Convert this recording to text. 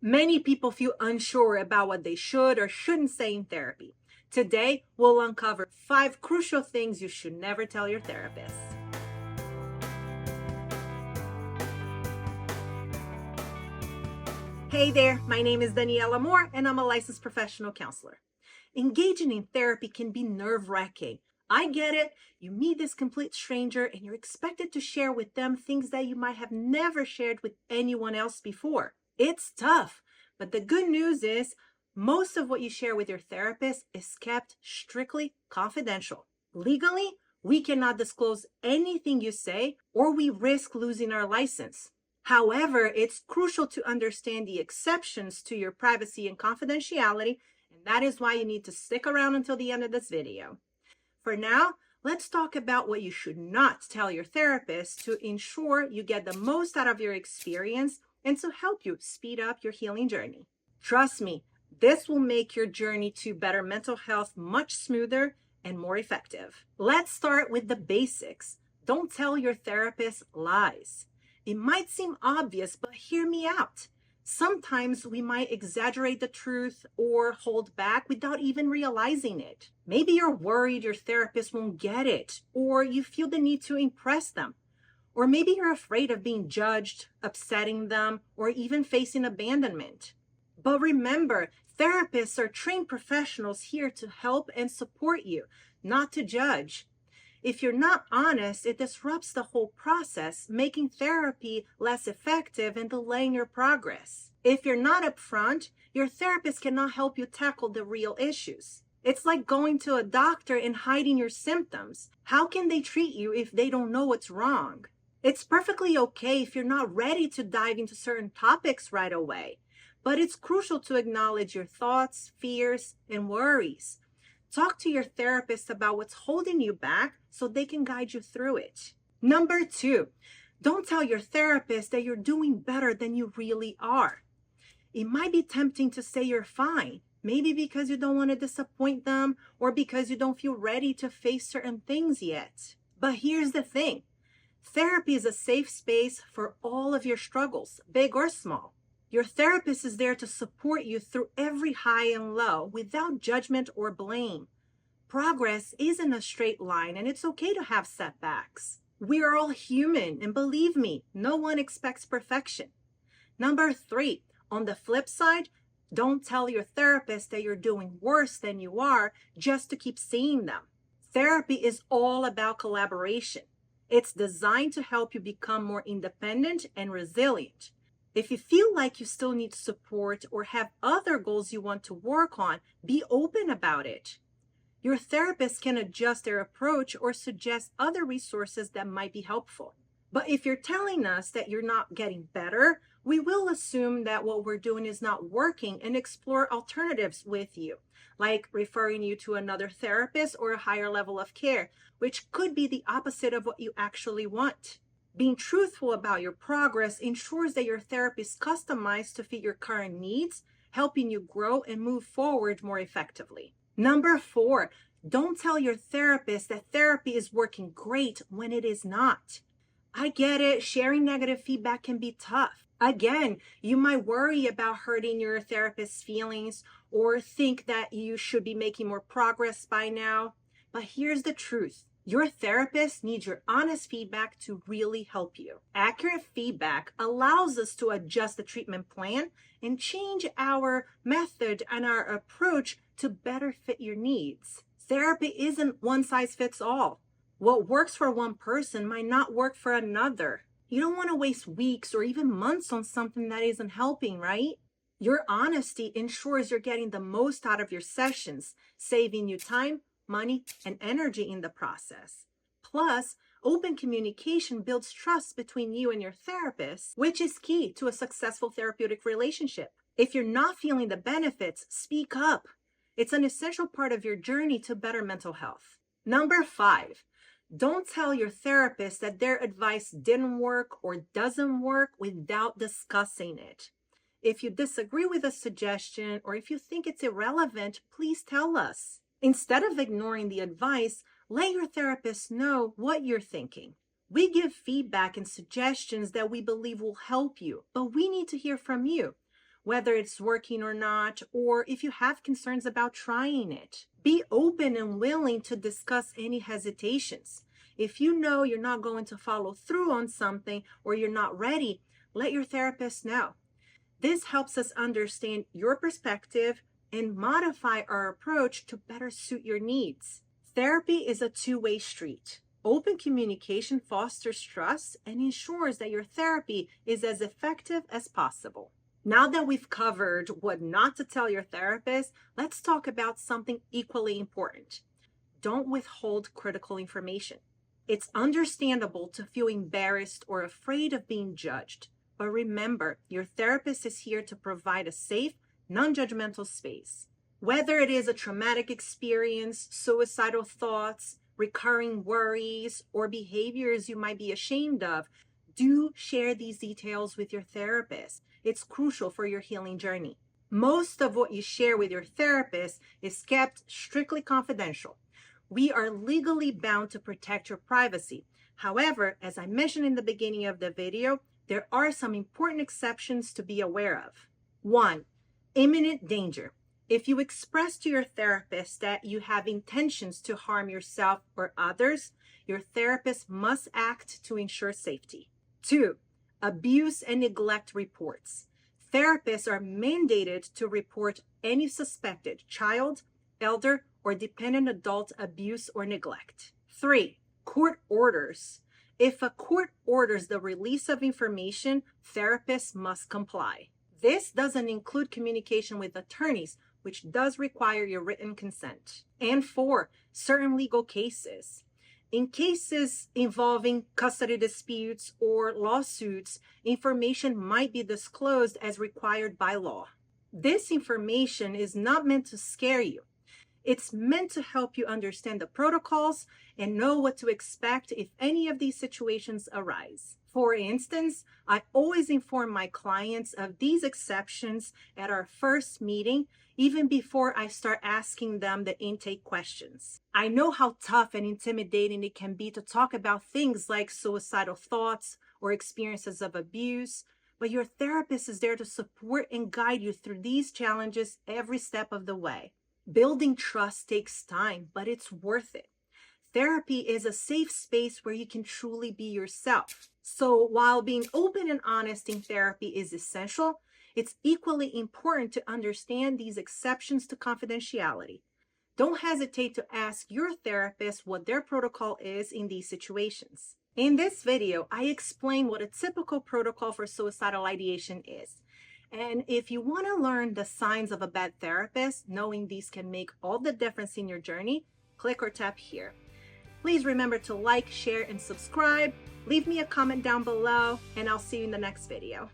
Many people feel unsure about what they should or shouldn't say in therapy. Today, we'll uncover 5 crucial things you should never tell your therapist. Hey there, my name is Daniela Moore, and I'm a licensed professional counselor. Engaging in therapy can be nerve-wracking. I get it. You meet this complete stranger and you're expected to share with them things that you might have never shared with anyone else before. It's tough, but the good news is most of what you share with your therapist is kept strictly confidential. Legally, we cannot disclose anything you say or we risk losing our license. However, it's crucial to understand the exceptions to your privacy and confidentiality, and that is why you need to stick around until the end of this video. For now, let's talk about what you should not tell your therapist to ensure you get the most out of your experience and to help you speed up your healing journey. Trust me, this will make your journey to better mental health much smoother and more effective. Let's start with the basics. Don't tell your therapist lies. It might seem obvious, but hear me out. Sometimes we might exaggerate the truth or hold back without even realizing it. Maybe you're worried your therapist won't get it, or you feel the need to impress them. Or maybe you're afraid of being judged, upsetting them, or even facing abandonment. But remember, therapists are trained professionals here to help and support you, not to judge. If you're not honest, it disrupts the whole process, making therapy less effective and delaying your progress. If you're not upfront, your therapist cannot help you tackle the real issues. It's like going to a doctor and hiding your symptoms. How can they treat you if they don't know what's wrong? It's perfectly okay if you're not ready to dive into certain topics right away, but it's crucial to acknowledge your thoughts, fears, and worries. Talk to your therapist about what's holding you back so they can guide you through it. Number 2, don't tell your therapist that you're doing better than you really are. It might be tempting to say you're fine, maybe because you don't want to disappoint them or because you don't feel ready to face certain things yet. But here's the thing. Therapy is a safe space for all of your struggles, big or small. Your therapist is there to support you through every high and low without judgment or blame. Progress isn't a straight line, and it's okay to have setbacks. We are all human, and believe me, no one expects perfection. Number 3, on the flip side, don't tell your therapist that you're doing worse than you are just to keep seeing them. Therapy is all about collaboration. It's designed to help you become more independent and resilient. If you feel like you still need support or have other goals you want to work on, be open about it. Your therapist can adjust their approach or suggest other resources that might be helpful. But if you're telling us that you're not getting better, we will assume that what we're doing is not working and explore alternatives with you, like referring you to another therapist or a higher level of care, which could be the opposite of what you actually want. Being truthful about your progress ensures that your therapy is customized to fit your current needs, helping you grow and move forward more effectively. Number 4, don't tell your therapist that therapy is working great when it is not. I get it, sharing negative feedback can be tough. Again, you might worry about hurting your therapist's feelings or think that you should be making more progress by now. But here's the truth. Your therapist needs your honest feedback to really help you. Accurate feedback allows us to adjust the treatment plan and change our method and our approach to better fit your needs. Therapy isn't one size fits all. What works for one person might not work for another. You don't want to waste weeks or even months on something that isn't helping, right? Your honesty ensures you're getting the most out of your sessions, saving you time, money, and energy in the process. Plus, open communication builds trust between you and your therapist, which is key to a successful therapeutic relationship. If you're not feeling the benefits, speak up. It's an essential part of your journey to better mental health. Number 5, don't tell your therapist that their advice didn't work or doesn't work without discussing it. If you disagree with a suggestion or if you think it's irrelevant, please tell us. Instead of ignoring the advice, let your therapist know what you're thinking. We give feedback and suggestions that we believe will help you, but we need to hear from you. whether it's working or not, or if you have concerns about trying it. Be open and willing to discuss any hesitations. If you know you're not going to follow through on something or you're not ready, let your therapist know. This helps us understand your perspective and modify our approach to better suit your needs. Therapy is a two-way street. Open communication fosters trust and ensures that your therapy is as effective as possible. Now that we've covered what not to tell your therapist, let's talk about something equally important. Don't withhold critical information. It's understandable to feel embarrassed or afraid of being judged, but remember, your therapist is here to provide a safe, non-judgmental space. Whether it is a traumatic experience, suicidal thoughts, recurring worries, or behaviors you might be ashamed of, do share these details with your therapist. It's crucial for your healing journey. Most of what you share with your therapist is kept strictly confidential. We are legally bound to protect your privacy. However, as I mentioned in the beginning of the video, there are some important exceptions to be aware of. 1. Imminent danger. If you express to your therapist that you have intentions to harm yourself or others, your therapist must act to ensure safety. 2. Abuse and neglect reports. Therapists are mandated to report any suspected child, elder, or dependent adult abuse or neglect. 3. Court orders. If a court orders the release of information, therapists must comply. This doesn't include communication with attorneys, which does require your written consent. And 4, certain legal cases. In cases involving custody disputes or lawsuits, information might be disclosed as required by law. This information is not meant to scare you. It's meant to help you understand the protocols and know what to expect if any of these situations arise. For instance, I always inform my clients of these exceptions at our first meeting, even before I start asking them the intake questions. I know how tough and intimidating it can be to talk about things like suicidal thoughts or experiences of abuse, but your therapist is there to support and guide you through these challenges every step of the way. Building trust takes time, but it's worth it. Therapy is a safe space where you can truly be yourself. So while being open and honest in therapy is essential, it's equally important to understand these exceptions to confidentiality. Don't hesitate to ask your therapist what their protocol is in these situations. In this video, I explain what a typical protocol for suicidal ideation is. And if you want to learn the signs of a bad therapist, knowing these can make all the difference in your journey, click or tap here. Please remember to like, share, and subscribe. Leave me a comment down below, and I'll see you in the next video.